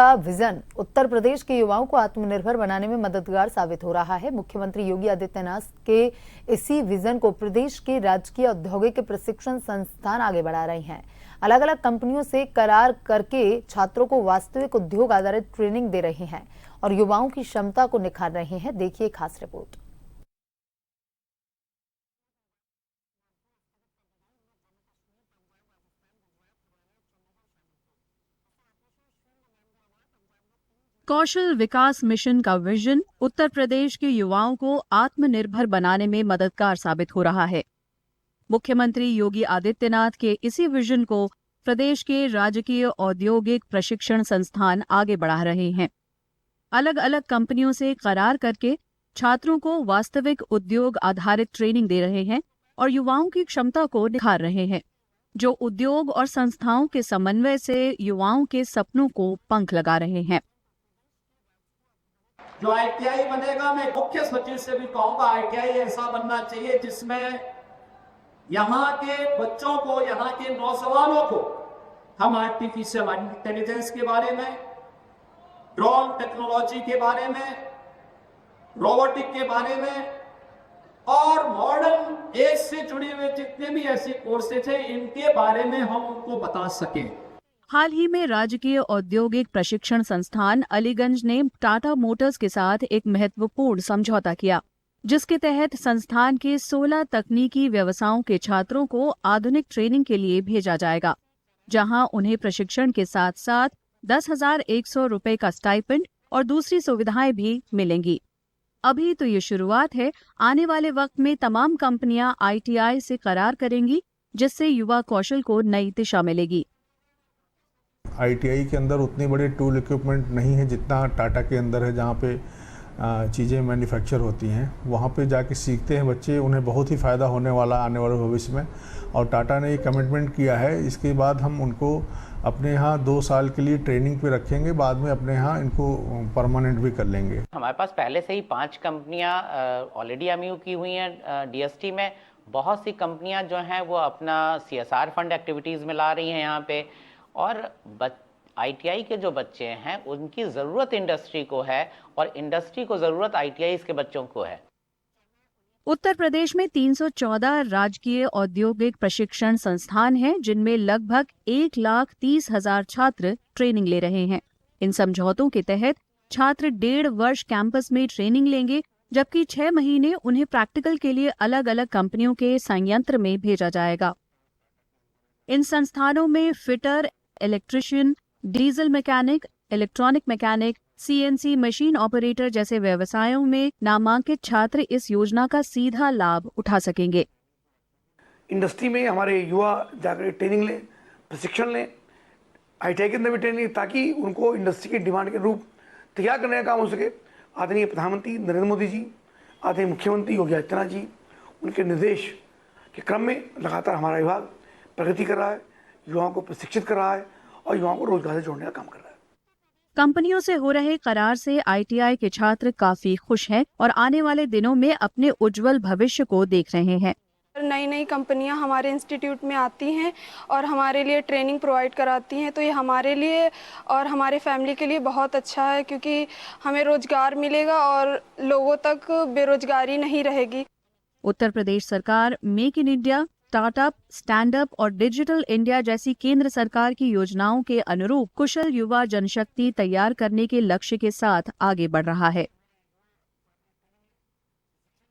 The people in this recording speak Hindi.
का विजन उत्तर प्रदेश के युवाओं को आत्मनिर्भर बनाने में मददगार साबित हो रहा है। मुख्यमंत्री योगी आदित्यनाथ के इसी विजन को प्रदेश के राजकीय औद्योगिक प्रशिक्षण संस्थान आगे बढ़ा रहे हैं। अलग अलग कंपनियों से करार करके छात्रों को वास्तविक उद्योग आधारित ट्रेनिंग दे रहे हैं और युवाओं की क्षमता को निखार रहे हैं। देखिए खास रिपोर्ट। कौशल विकास मिशन का विजन उत्तर प्रदेश के युवाओं को आत्मनिर्भर बनाने में मददगार साबित हो रहा है। मुख्यमंत्री योगी आदित्यनाथ के इसी विजन को प्रदेश के राजकीय औद्योगिक प्रशिक्षण संस्थान आगे बढ़ा रहे हैं। अलग अलग कंपनियों से करार करके छात्रों को वास्तविक उद्योग आधारित ट्रेनिंग दे रहे हैं और युवाओं की क्षमता को निखार रहे हैं, जो उद्योग और संस्थाओं के समन्वय से युवाओं के सपनों को पंख लगा रहे हैं। जो आईटीआई बनेगा, मैं मुख्य सचिव से भी कहूंगा, आईटीआई ऐसा बनना चाहिए जिसमें यहाँ के बच्चों को, यहाँ के नौजवानों को हम आर्टिफिशियल इंटेलिजेंस के बारे में, ड्रोन टेक्नोलॉजी के बारे में, रोबोटिक के बारे में और मॉडर्न एज से जुड़े हुए जितने भी ऐसे कोर्सेज हैं, इनके बारे में हम उनको बता सकें। हाल ही में राजकीय औद्योगिक प्रशिक्षण संस्थान अलीगंज ने टाटा मोटर्स के साथ एक महत्वपूर्ण समझौता किया, जिसके तहत संस्थान के 16 तकनीकी व्यवसायों के छात्रों को आधुनिक ट्रेनिंग के लिए भेजा जाएगा, जहां उन्हें प्रशिक्षण के साथ साथ 10,100 रुपए का स्टाइपेंड और दूसरी सुविधाएं भी मिलेंगी। अभी तो ये शुरुआत है। आने वाले वक्त में तमाम कंपनियां आईटीआई से करार करेंगी, जिससे युवा कौशल को नई दिशा मिलेगी। आईटीआई के अंदर उतनी बड़ी टूल इक्विपमेंट नहीं है जितना टाटा के अंदर है, जहाँ पे चीज़ें मैन्युफैक्चर होती हैं। वहाँ पे जाके सीखते हैं बच्चे, उन्हें बहुत ही फ़ायदा होने वाला आने वाले भविष्य में। और टाटा ने ये कमिटमेंट किया है, इसके बाद हम उनको अपने यहाँ 2 साल के लिए ट्रेनिंग पे रखेंगे, बाद में अपने यहाँ इनको परमानेंट भी कर लेंगे। हमारे पास पहले से ही 5 कंपनियाँ ऑलरेडी एमयू की हुई हैं डीएसटी में। बहुत सी कंपनियाँ जो हैं वो अपना सीएसआर फंड एक्टिविटीज़ में ला रही हैं यहाँ पे। और आईटीआई के जो बच्चे हैं उनकी ज़रूरत इंडस्ट्री को है और इंडस्ट्री को ज़रूरत आईटीआई के बच्चों को है। उत्तर प्रदेश में 314 राजकीय औद्योगिक प्रशिक्षण संस्थान हैं, जिनमें लगभग 1,30,000 छात्र ट्रेनिंग ले रहे हैं। इन समझौतों के तहत छात्र 1.5 वर्ष कैंपस में ट्रेनिंग लेंगे, जबकि 6 महीने उन्हें प्रैक्टिकल के लिए अलग अलग कंपनियों के संयंत्र में भेजा जाएगा। इन संस्थानों में fitter, electrician, diesel mechanic, electronic mechanic, CNC machine operator जैसे व्यवसायों में नामांकित छात्र इस योजना का सीधा लाभ उठा सकेंगे। इंडस्ट्री में हमारे युवा जाकर ट्रेनिंग लें, प्रशिक्षण लें, आईटीआई के अंदर भी ट्रेनिंग, ताकि उनको इंडस्ट्री की डिमांड के रूप तैयार करने का काम हो सके। आदरणीय प्रधानमंत्री नरेंद्र मोदी जी, आदरणीय मुख्यमंत्री योगी आदित्यनाथ जी, उनके निर्देश के क्रम में लगातार हमारा विभाग प्रगति कर रहा है, युवाओं को प्रशिक्षित कर रहा है और युवाओं को रोजगार से जोड़ने का काम कर रहा है। कंपनियों से हो रहे करार से आईटीआई के छात्र काफी खुश हैं और आने वाले दिनों में अपने उज्जवल भविष्य को देख रहे हैं। नई नई कंपनियां हमारे इंस्टीट्यूट में आती हैं और हमारे लिए ट्रेनिंग प्रोवाइड कराती हैं, तो ये हमारे लिए और हमारे फैमिली के लिए बहुत अच्छा है, क्योंकि हमें रोजगार मिलेगा और लोगों तक बेरोजगारी नहीं रहेगी। उत्तर प्रदेश सरकार make in India, startup, stand up और डिजिटल इंडिया जैसी केंद्र सरकार की योजनाओं के अनुरूप कुशल युवा जनशक्ति तैयार करने के लक्ष्य के साथ आगे बढ़ रहा है।